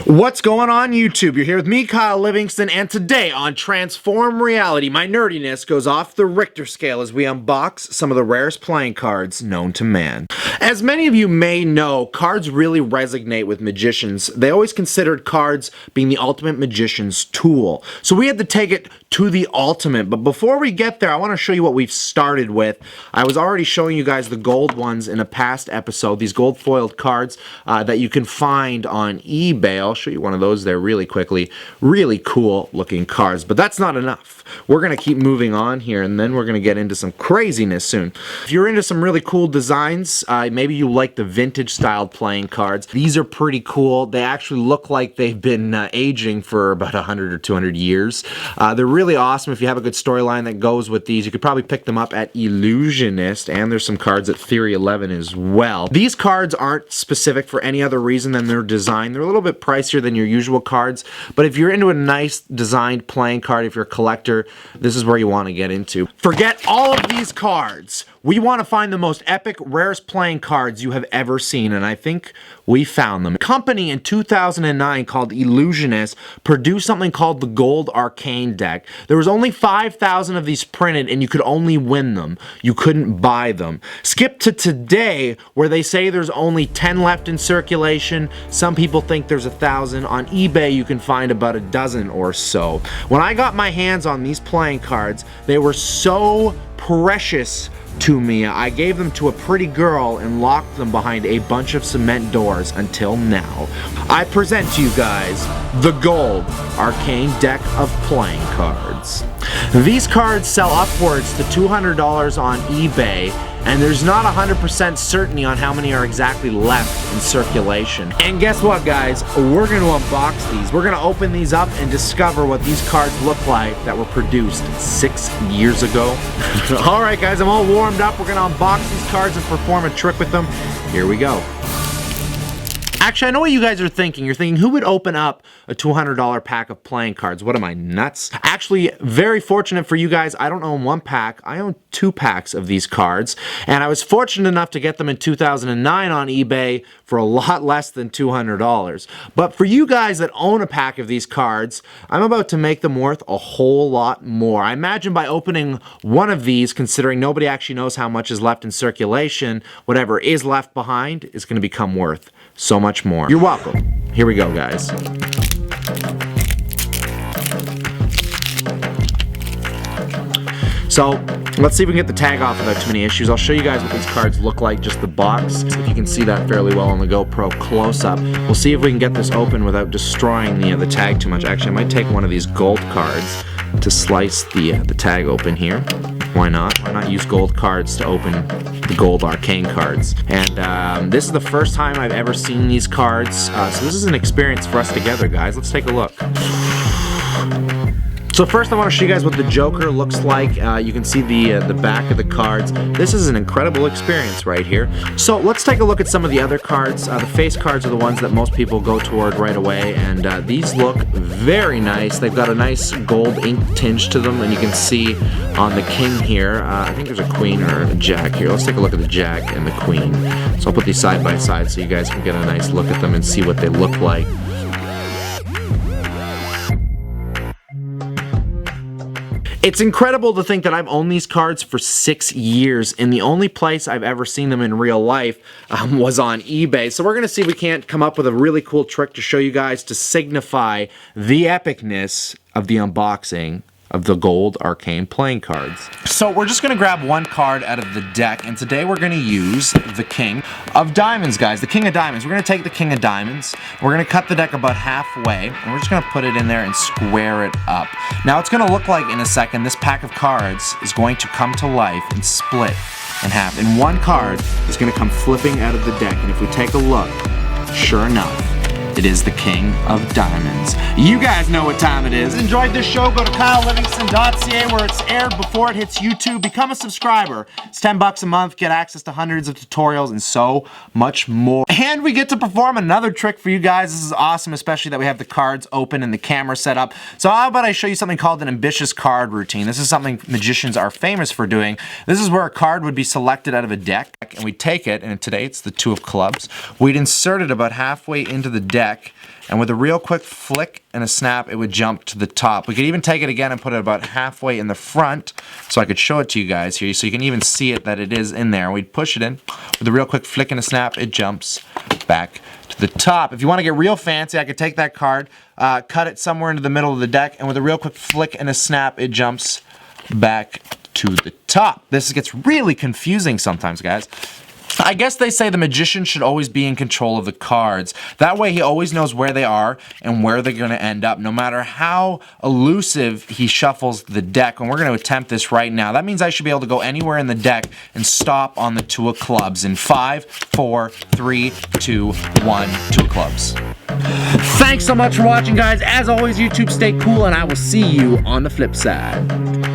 What's going on YouTube? You're here with me, Kyle Livingston, and today on Transform Reality, my nerdiness goes off the Richter scale as we unbox some of the rarest playing cards known to man. As many of you may know, cards really resonate with magicians. They always considered cards being the ultimate magician's tool. So we had to take it to the ultimate. But before we get there, I want to show you what we've started with. I was already showing you guys the gold ones in a past episode, these gold foiled cards that you can find on eBay. I'll show you one of those there really quickly. Really cool looking cards, but that's not enough. We're going to keep moving on here, and then we're going to get into some craziness soon. If you're into some really cool designs, maybe you like the vintage styled playing cards. These are pretty cool. They actually look like they've been aging for about 100 or 200 years. They're really awesome. If you have a good storyline that goes with these, you could probably pick them up at Illusionist, and there's some cards at Theory 11 as well. These cards aren't specific for any other reason than their design. They're a little bit pricier than your usual cards, but if you're into a nice designed playing card, if you're a collector, this is where you want to get into. Forget all of these cards. We want to find the most epic, rarest playing cards you have ever seen, and I think we found them. A company in 2009 called Illusionist produced something called the Gold Arcane deck. There was only 5,000 of these printed, and you could only win them. You couldn't buy them. Skip to today, where they say there's only 10 left in circulation. Some people think there's 1,000. On eBay, you can find about a dozen or so. When I got my hands on these playing cards, they were so precious to me. I gave them to a pretty girl and locked them behind a bunch of cement doors until now. I present to you guys the Gold Arcane deck of playing cards. These cards sell upwards to $200 on eBay, and there's not 100% certainty on how many are exactly left in circulation. And guess what, guys? We're going to unbox these. We're going to open these up and discover what these cards look like that were produced 6 years ago. Alright guys, I'm all warmed up. We're going to unbox these cards and perform a trick with them. Here we go. Actually, I know what you guys are thinking. You're thinking, who would open up a $200 pack of playing cards? What am I, nuts? Actually, very fortunate for you guys, I don't own one pack. I own 2 packs of these cards. And I was fortunate enough to get them in 2009 on eBay for a lot less than $200. But for you guys that own a pack of these cards, I'm about to make them worth a whole lot more. I imagine by opening one of these, considering nobody actually knows how much is left in circulation, whatever is left behind is going to become worth so much more. You're welcome. Here we go, guys. So, let's see if we can get the tag off without too many issues. I'll show you guys what these cards look like, just the box. If you can see that fairly well on the GoPro close-up. We'll see if we can get this open without destroying the tag too much. Actually, I might take one of these gold cards to slice the tag open here. Why not? Why not use gold cards to open the Gold Arcane cards? And this is the first time I've ever seen these cards, so this is an experience for us together, guys. Let's take a look. So first I want to show you guys what the Joker looks like. You can see the back of the cards. This is an incredible experience right here. So let's take a look at some of the other cards. The face cards are the ones that most people go toward right away, and these look very nice. They've got a nice gold ink tinge to them, and you can see on the king here, I think there's a queen or a jack here. Let's take a look at the jack and the queen. So I'll put these side by side so you guys can get a nice look at them and see what they look like. It's incredible to think that I've owned these cards for 6 years, and the only place I've ever seen them in real life was on eBay. So we're going to see if we can't come up with a really cool trick to show you guys to signify the epicness of the unboxing of the Gold Arcane playing cards. So we're just going to grab one card out of the deck, and today we're going to use the King of Diamonds, guys. The King of Diamonds. We're going to take the King of Diamonds. We're going to cut the deck about halfway, and we're just going to put it in there and square it up. Now it's going to look like in a second this pack of cards is going to come to life and split in half. And one card is going to come flipping out of the deck, and if we take a look, sure enough, it is the King of Diamonds. You guys know what time it is. Enjoyed this show? Go to KyleLivingston.ca where it's aired before it hits YouTube. Become a subscriber. It's $10 a month. Get access to hundreds of tutorials and so much more. And we get to perform another trick for you guys. This is awesome, especially that we have the cards open and the camera set up. So how about I show you something called an ambitious card routine. This is something magicians are famous for doing. This is where a card would be selected out of a deck, and we take it, and today it's the 2 of clubs. We'd insert it about halfway into the deck, deck, and with a real quick flick and a snap, it would jump to the top. We could even take it again and put it about halfway in the front, so I could show it to you guys here, so you can even see it that it is in there. We'd push it in, with a real quick flick and a snap, it jumps back to the top. If you want to get real fancy, I could take that card, cut it somewhere into the middle of the deck, and with a real quick flick and a snap, it jumps back to the top. This gets really confusing sometimes, guys. I guess they say the magician should always be in control of the cards. That way he always knows where they are and where they're going to end up, no matter how elusive he shuffles the deck. And we're going to attempt this right now. That means I should be able to go anywhere in the deck and stop on the 2 of clubs in 5, 4, 3, 2, 1, 2 of clubs. Thanks so much for watching, guys. As always, YouTube, stay cool, and I will see you on the flip side.